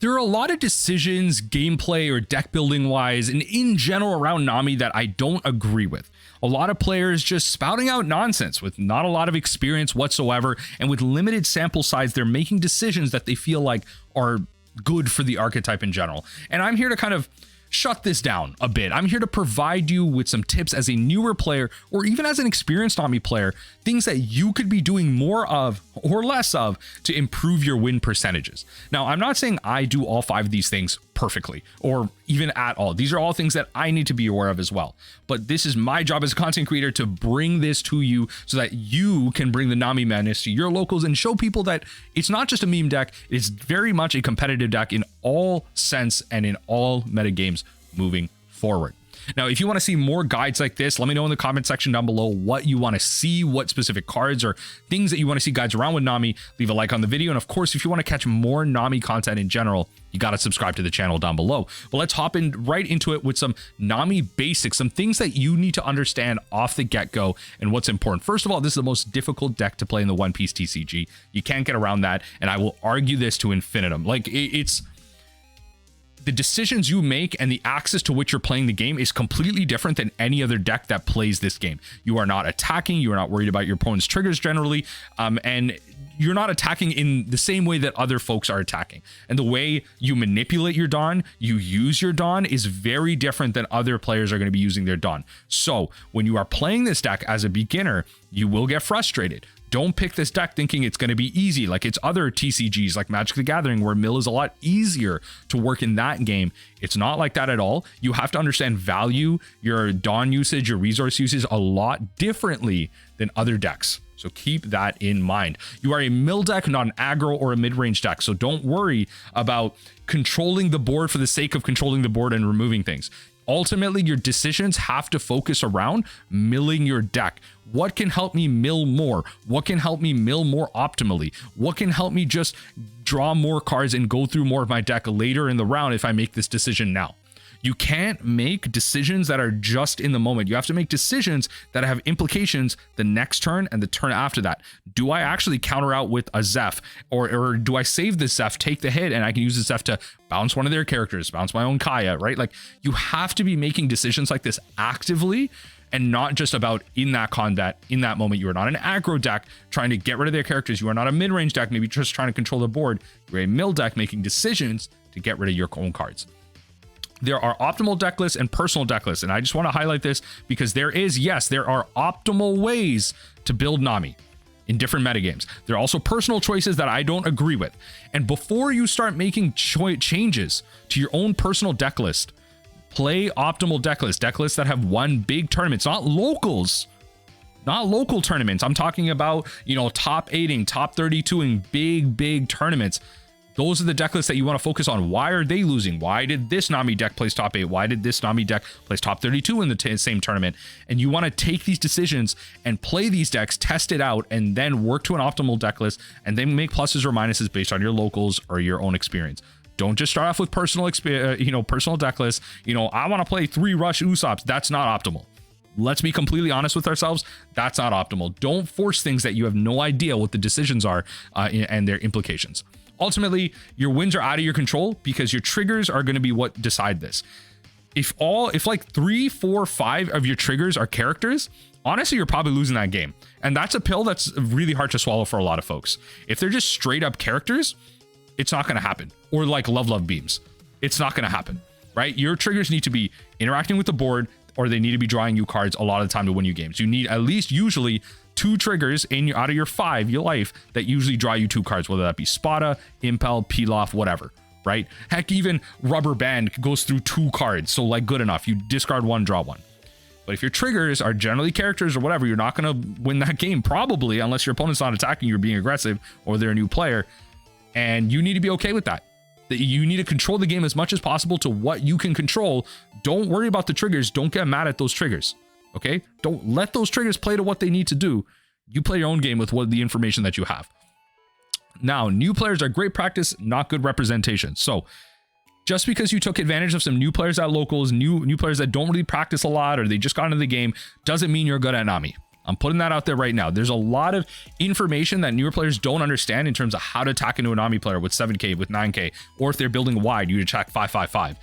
There are a lot of decisions, gameplay or deck building wise, and in general around Nami that I don't agree with. A lot of players just spouting out nonsense with not a lot of experience whatsoever, and with limited sample size, they're making decisions that they feel like are good for the archetype in general. And I'm here to kind of shut this down a bit. I'm here to provide you with some tips as a newer player, or even as an experienced Nami player, things that you could be doing more of or less of to improve your win percentages. Now, I'm not saying I do all 5 of these things perfectly or even at all. These are all things that I need to be aware of as well. But this is my job as a content creator to bring this to you so that you can bring the Nami madness to your locals and show people that it's not just a meme deck, it's very much a competitive deck in all sense and in all meta games moving forward. Now, if you want to see more guides like this, let me know in the comment section down below what you want to see, what specific cards or things that you want to see guides around with Nami. Leave a like on the video. And of course, if you want to catch more Nami content in general, you got to subscribe to the channel down below. But let's hop in right into it with some Nami basics, some things that you need to understand off the get-go and what's important. First of all, this is the most difficult deck to play in the One Piece TCG. You can't get around that. And I will argue this to infinitum. Like, it's the decisions you make and the axis to which you're playing the game is completely different than any other deck that plays this game. You are not attacking, you are not worried about your opponent's triggers generally, and you're not attacking in the same way that other folks are attacking. And the way you manipulate your Dawn, you use your Dawn, is very different than other players are going to be using their Dawn. So when you are playing this deck as a beginner, you will get frustrated. Don't pick this deck thinking it's going to be easy like it's other TCGs like Magic the Gathering, where mill is a lot easier to work in that game. It's not like that at all. You have to understand value your Dawn usage, your resource usage a lot differently than other decks. So keep that in mind. You are a mill deck, not an aggro or a mid-range deck. So don't worry about controlling the board for the sake of controlling the board and removing things. Ultimately, your decisions have to focus around milling your deck. What can help me mill more? What can help me mill more optimally? What can help me just draw more cards and go through more of my deck later in the round if I make this decision now? You can't make decisions that are just in the moment. You have to make decisions that have implications the next turn and the turn after that. Do I actually counter out with a Zeff, or do I save the Zeff, take the hit, and I can use the Zeff to bounce one of their characters, bounce my own Kaya, right? Like, you have to be making decisions like this actively and not just about in that combat, in that moment. You are not an aggro deck trying to get rid of their characters. You are not a mid-range deck, maybe just trying to control the board. You're a mill deck making decisions to get rid of your own cards. There are optimal deck lists and personal deck lists, and I just want to highlight this because there are optimal ways to build Nami in different metagames. There are also personal choices that I don't agree with. And before you start making changes to your own personal deck list, play optimal deck lists that have won big tournaments, not locals, not local tournaments. I'm talking about, top 8ing, top 32ing, big tournaments. Those are the deck lists that you want to focus on. Why are they losing? Why did this Nami deck place top 8? Why did this Nami deck place top 32 in the same tournament? And you want to take these decisions and play these decks, test it out, and then work to an optimal deck list, and then make pluses or minuses based on your locals or your own experience. Don't just start off with personal deck lists. I want to play 3 Rush Usops. That's not optimal. Let's be completely honest with ourselves. That's not optimal. Don't force things that you have no idea what the decisions are and their implications. Ultimately, your wins are out of your control because your triggers are going to be what decide this. If like 3, 4, 5 of your triggers are characters, honestly, you're probably losing that game. And that's a pill that's really hard to swallow for a lot of folks. If they're just straight up characters, it's not going to happen. Or like love beams. It's not going to happen, right? Your triggers need to be interacting with the board, or they need to be drawing you cards a lot of the time to win you games. You need at least usually 2 triggers out of your 5, your life, that usually draw you 2 cards, whether that be Spada, Impel, Pilaf, whatever, right? Heck, even Rubber Band goes through 2 cards, so like good enough. You discard 1, draw 1. But if your triggers are generally characters or whatever, you're not going to win that game probably, unless your opponent's not attacking, you're being aggressive, or they're a new player, and you need to be okay with that. That you need to control the game as much as possible to what you can control. Don't worry about the triggers. Don't get mad at those triggers. Okay, don't let those triggers play to what they need to do. You play your own game with the information that you have. Now, new players are great practice, not good representation. So just because you took advantage of some new players at locals, new players that don't really practice a lot, or they just got into the game, doesn't mean you're good at Nami. I'm putting that out there right now. There's a lot of information that newer players don't understand in terms of how to attack into a Nami player with 7k, with 9k, or if they're building wide, you attack 555.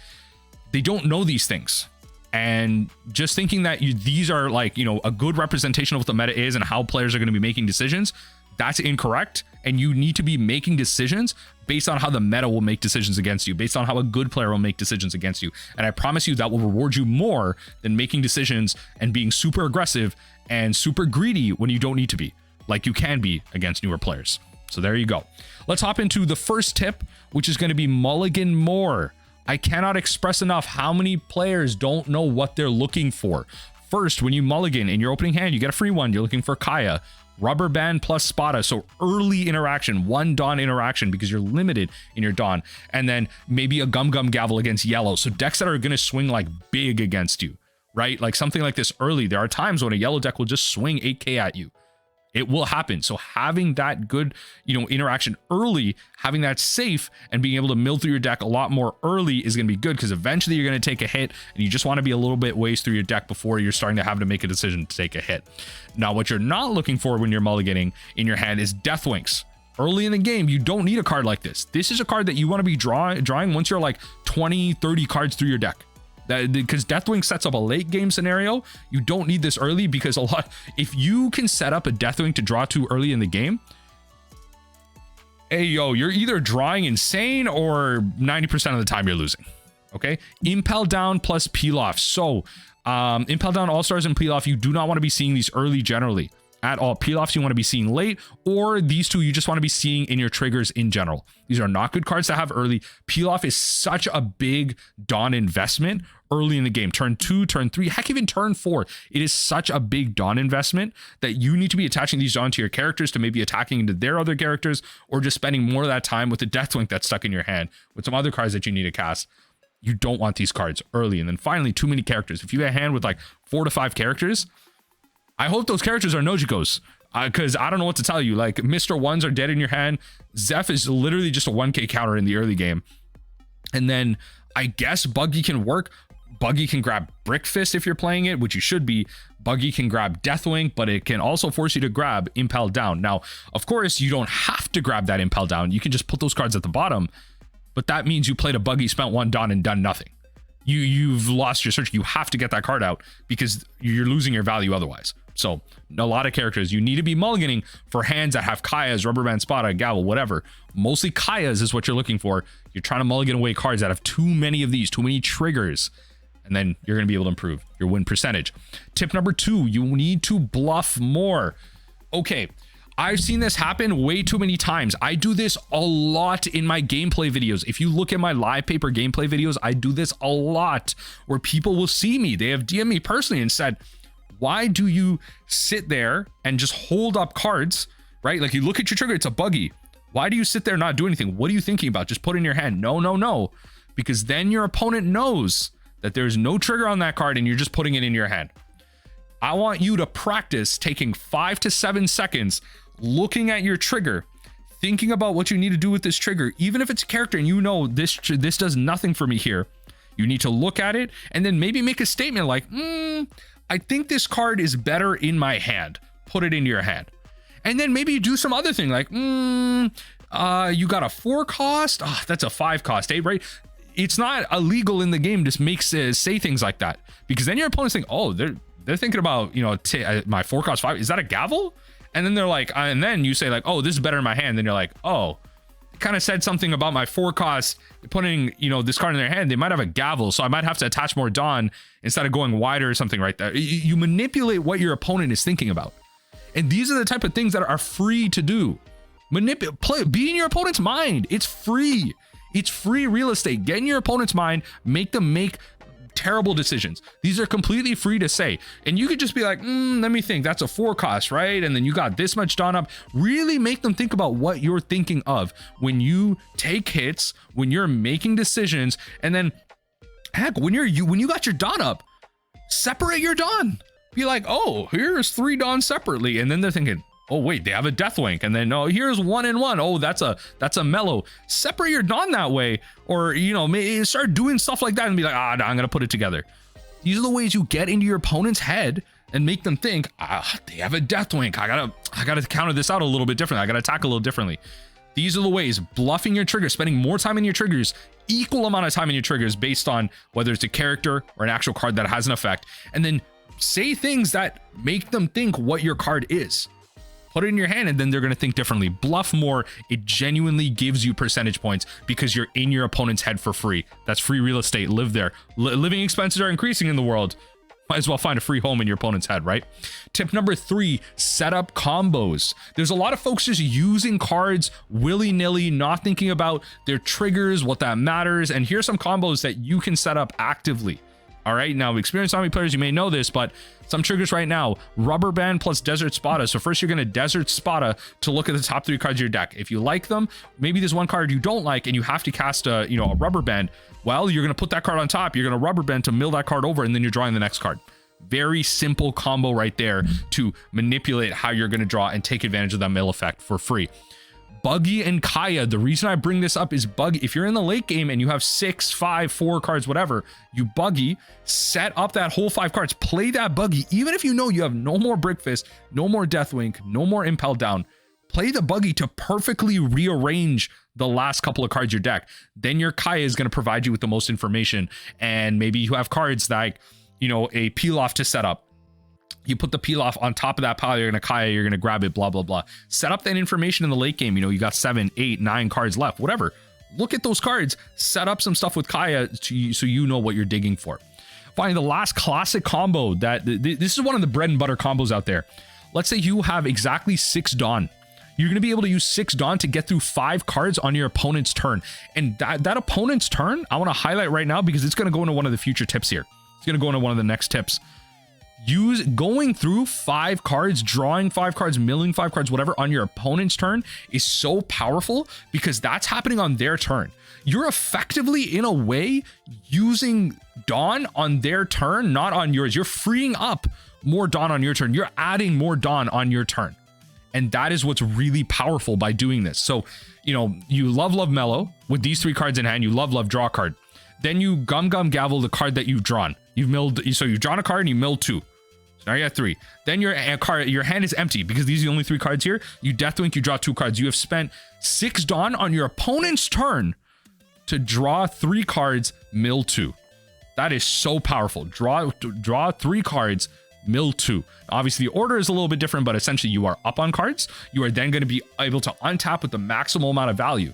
They don't know these things. And just thinking that these are like, a good representation of what the meta is and how players are going to be making decisions, that's incorrect. And you need to be making decisions based on how the meta will make decisions against you, based on how a good player will make decisions against you. And I promise you that will reward you more than making decisions and being super aggressive and super greedy when you don't need to be, like you can be against newer players. So there you go. Let's hop into the first tip, which is going to be Mulligan More. I cannot express enough how many players don't know what they're looking for. First, when you mulligan in your opening hand, you get a free one. You're looking for Kaya, Rubber Band plus Spada. So early interaction, one Dawn interaction because you're limited in your Dawn. And then maybe a Gum Gum Gavel against yellow. So decks that are going to swing like big against you, right? Like something like this early. There are times when a yellow deck will just swing 8k at you. It will happen. So having that good, interaction early, having that safe and being able to mill through your deck a lot more early is going to be good, because eventually you're going to take a hit and you just want to be a little bit ways through your deck before you're starting to have to make a decision to take a hit. Now, what you're not looking for when you're mulliganing in your hand is Deathwinks. Early in the game, you don't need a card like this. This is a card that you want to be drawing once you're like 20, 30 cards through your deck. Because Deathwing sets up a late game scenario. You don't need this early, because if you can set up a Deathwing to draw too early in the game, hey yo, you're either drawing insane or 90% of the time you're losing. Okay, Impel down plus peel off. So Impel down, Allstars, and peel off, you do not want to be seeing these early generally at all. Peel offs you want to be seeing late, or these two you just want to be seeing in your triggers in general. These are not good cards to have early. Peel off is such a big Dawn investment early in the game. Turn 2, turn 3, heck, even turn 4. It is such a big Dawn investment that you need to be attaching these Dawn to your characters to maybe attacking into their other characters, or just spending more of that time with the Deathwing that's stuck in your hand with some other cards that you need to cast. You don't want these cards early. And then finally, too many characters. If you have a hand with like 4 to 5 characters, I hope those characters are Nojikos, because I don't know what to tell you. Like, Mr. Ones are dead in your hand. Zeff is literally just a 1k counter in the early game. And then I guess Buggy can work. Buggy can grab Brick Fist if you're playing it, which you should be. Buggy can grab Deathwing, but it can also force you to grab Impel down. Now, of course, you don't have to grab that Impel down. You can just put those cards at the bottom, but that means you played a Buggy, spent 1 Dawn, and done nothing. You've lost your search. You have to get that card out because you're losing your value otherwise. So a lot of characters, you need to be mulliganing for hands that have Kayas, Rubber Band, Spada, Gavel, whatever. Mostly Kayas is what you're looking for. You're trying to mulligan away cards that have too many of these, too many triggers, and then you're going to be able to improve your win percentage. Tip number 2, you need to bluff more. Okay, I've seen this happen way too many times. I do this a lot in my gameplay videos. If you look at my live paper gameplay videos, I do this a lot where people will see me. They have DM'd me personally and said, why do you sit there and just hold up cards, right? Like, you look at your trigger, it's a Buggy. Why do you sit there not do anything? What are you thinking about? Just put it in your hand. No. Because then your opponent knows that there's no trigger on that card and you're just putting it in your hand. I want you to practice taking 5 to 7 seconds looking at your trigger, thinking about what you need to do with this trigger. Even if it's a character and you know this does nothing for me here, you need to look at it and then maybe make a statement like, I think this card is better in my hand. Put it into your hand. And then maybe you do some other thing like, you got a 4 cost. Oh, that's a 5 cost, right? It's not illegal in the game to say things like that, because then your opponents think, oh, they're thinking about, my 4 cost 5. Is that a gavel? And then they're like, and then you say like, oh, this is better in my hand. Then you're like, oh, it kind of said something about my 4 cost, putting, this card in their hand. They might have a gavel, so I might have to attach more Dawn instead of going wider or something right there. You manipulate what your opponent is thinking about. And these are the type of things that are free to do. Be in your opponent's mind. It's free. It's free real estate. Get in your opponent's mind, make them make terrible decisions. These are completely free to say. And you could just be like, let me think, that's a 4 cost, right? And then you got this much Dawn up. Really make them think about what you're thinking of when you take hits, when you're making decisions. And then heck, when you got your Dawn up, separate your Dawn. Be like, oh, here's 3 Dawn separately. And then they're thinking, oh wait, they have a Deathwink. And then, oh, here's 1 and 1. Oh, that's a mellow. Separate your Dawn that way. Or, maybe start doing stuff like that and be like, I'm gonna put it together. These are the ways you get into your opponent's head and make them think, they have a Deathwing. I gotta counter this out a little bit differently. I gotta attack a little differently. These are the ways: bluffing your triggers, spending more time in your triggers, equal amount of time in your triggers based on whether it's a character or an actual card that has an effect, and then say things that make them think what your card is. Put it in your hand and then they're going to think differently. Bluff more. It genuinely gives you percentage points because you're in your opponent's head for free. That's free real estate. Live there. Living expenses are increasing in the world. Might as well find a free home in your opponent's head, right? Tip number 3, set up combos. There's a lot of folks just using cards willy-nilly, not thinking about their triggers, what that matters. And here's some combos that you can set up actively. All right, now experienced Nami players, you may know this, but some triggers right now: Rubber Band plus Desert Spada. So first you're going to Desert Spada to look at the top 3 cards of your deck. If you like them, maybe there's one card you don't like and you have to cast a Rubber Band. Well, you're going to put that card on top. You're going to Rubber Band to mill that card over, and then you're drawing the next card. Very simple combo right there to manipulate how you're going to draw and take advantage of that mill effect for free. Buggy and Kaya. The reason I bring this up is Buggy. If you're in the late game and you have 6, 5, 4 cards, whatever, you Buggy, set up that whole 5 cards, play that Buggy. Even if you know you have no more Brickfist, no more Deathwing, no more Impel down, play the Buggy to perfectly rearrange the last couple of cards of your deck. Then your Kaya is going to provide you with the most information. And maybe you have cards like, a peel off to set up. You put the peel off on top of that pile, you're going to Kaya, you're going to grab it, blah, blah, blah. Set up that information in the late game. You got 7, 8, 9 cards left, whatever. Look at those cards, set up some stuff with Kaya so you know what you're digging for. Finally, the last classic combo this is one of the bread and butter combos out there. Let's say you have exactly 6 Dawn. You're going to be able to use 6 Dawn to get through 5 cards on your opponent's turn. And that opponent's turn, I want to highlight right now because it's going to go into one of the future tips here. It's going to go into one of the next tips. Going through 5 cards, drawing 5 cards, milling 5 cards, whatever on your opponent's turn is so powerful because that's happening on their turn. You're effectively, in a way, using Dawn on their turn, not on yours. You're freeing up more Dawn on your turn. You're adding more Dawn on your turn. And that is what's really powerful by doing this. So, you love Mellow with these 3 cards in hand. You love draw card. Then you gum gavel the card that you've drawn. You've drawn a card and you milled 2. Now you got 3. Then your hand is empty because these are the only 3 cards here. You Deathwink, you draw 2 cards. You have spent 6 Dawn on your opponent's turn to draw 3 cards, mill 2. That is so powerful. Draw 3 cards, mill 2. Obviously, the order is a little bit different, but essentially you are up on cards. You are then going to be able to untap with the maximal amount of value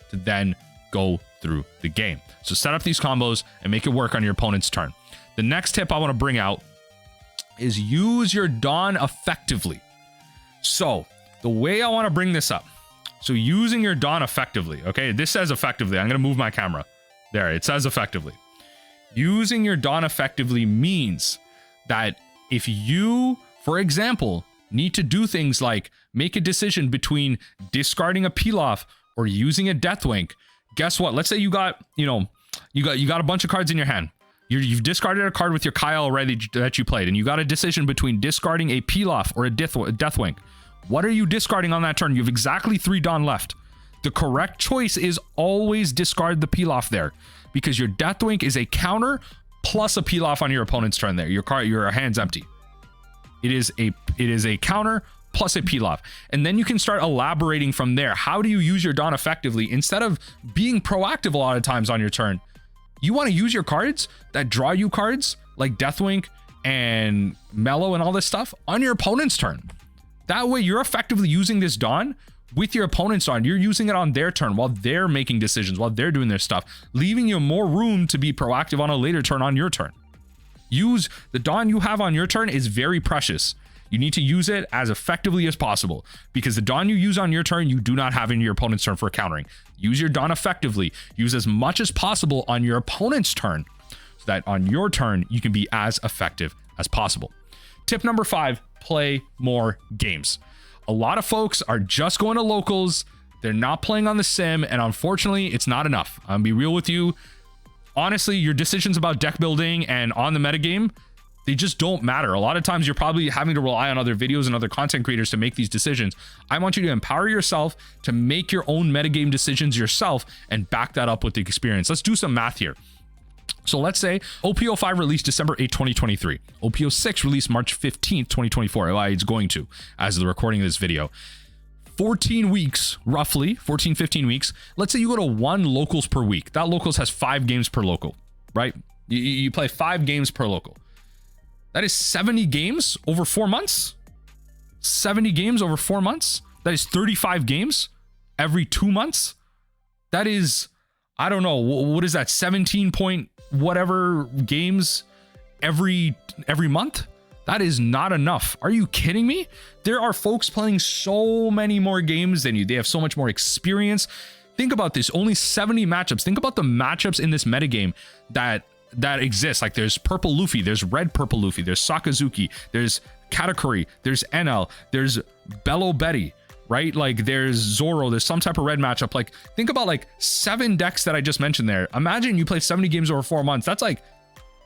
to then go through the game. So set up these combos and make it work on your opponent's turn. The next tip I want to bring out is use your Dawn effectively. So the way I want to bring this up, so using your Dawn effectively, okay, this says effectively. I'm going to move my camera. There, it says effectively. Using your Dawn effectively means that if you, for example, need to do things like make a decision between discarding a peel off or using a Deathwink, guess what? Let's say you got a bunch of cards in your hand. You've discarded a card with your Kyle already that you played, and you got a decision between discarding a peel off or a Deathwink. What are you discarding on that turn? You have exactly 3 Dawn left. The correct choice is always discard the peel off there, because your Deathwink is a counter plus a peel off on your opponent's turn there. Your hand's empty. It is a counter plus a peel off. And then you can start elaborating from there. How do you use your Dawn effectively? Instead of being proactive a lot of times on your turn, you want to use your cards that draw you cards like Deathwink and Mellow and all this stuff on your opponent's turn. That way you're effectively using this Dawn with your opponent's Dawn. You're using it on their turn while they're making decisions, while they're doing their stuff, leaving you more room to be proactive on a later turn on your turn. Use the Dawn you have on your turn is very precious. You need to use it as effectively as possible because the Dawn you use on your turn, you do not have in your opponent's turn for countering. Use your Dawn effectively. Use as much as possible on your opponent's turn so that on your turn, you can be as effective as possible. Tip number 5, play more games. A lot of folks are just going to locals. They're not playing on the sim, and unfortunately, it's not enough. I'm gonna be real with you. Honestly, your decisions about deck building and on the metagame, they just don't matter. A lot of times you're probably having to rely on other videos and other content creators to make these decisions. I want you to empower yourself to make your own metagame decisions yourself and back that up with the experience. Let's do some math here. So let's say OPO5 released December 8, 2023. OPO6 released March 15th, 2024. Well, it's going to, as of the recording of this video. 14 weeks, roughly 14, 15 weeks. Let's say you go to 1 locals per week. That locals has 5 games per local, right? You play 5 games per local. That is 70 games over 4 months. 70 games over 4 months. That is 35 games every 2 months. That is, I don't know, what is that? 17 point whatever games every month. That is not enough. Are you kidding me? There are folks playing so many more games than you. They have so much more experience. Think about this, only 70 matchups. Think about the matchups in this metagame that exist. Like there's purple Luffy, there's red purple Luffy, there's Sakazuki, there's Katakuri, there's NL, there's Bello Betty, right? Like there's Zoro, there's some type of red matchup. Like think about like 7 decks that I just mentioned there. Imagine you play 70 games over 4 months. That's like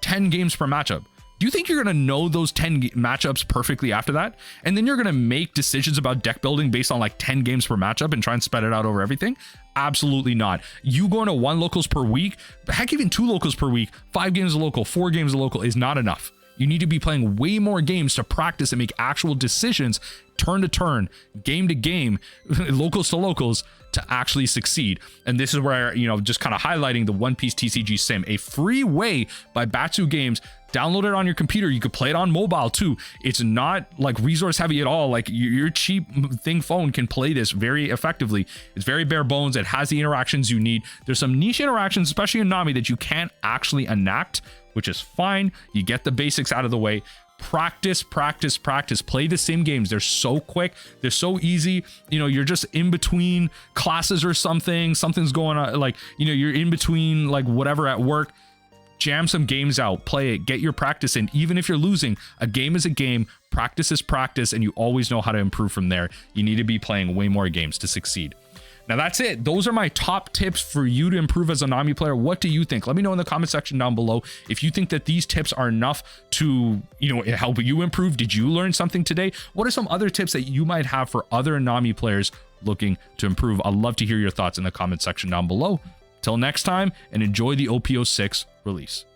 10 games per matchup. Do you think you're going to know those 10 matchups perfectly after that? And then you're going to make decisions about deck building based on like 10 games per matchup and try and spread it out over everything? Absolutely not. You going to 1 locals per week, heck, even 2 locals per week, 5 games a local, 4 games a local is not enough. You need to be playing way more games to practice and make actual decisions, turn to turn, game to game, locals to locals, to actually succeed. And this is where, you know, just kind of highlighting the One Piece TCG Sim, a free way by Batsu Games. Download it on your computer. You could play it on mobile too. It's not like resource heavy at all. Like your cheap thing phone can play this very effectively. It's very bare bones. It has the interactions you need. There's some niche interactions, especially in Nami, that you can't actually enact, which is fine. You get the basics out of the way. Practice, practice, practice. Play the sim games. They're so quick. They're so easy. You know, you're just in between classes or something. Something's going on. Like, you know, you're in between like whatever at work. Jam some games out, play it, get your practice in. Even if you're losing, a game is a game, practice is practice, and you always know how to improve from there. You need to be playing way more games to succeed. Now that's it. Those are my top tips for you to improve as a Nami player. What do you think? Let me know in the comment section down below if you think that these tips are enough to, you know, help you improve. Did you learn something today? What are some other tips that you might have for other Nami players looking to improve? I'd love to hear your thoughts in the comment section down below. Till next time, and enjoy the OPO6 release.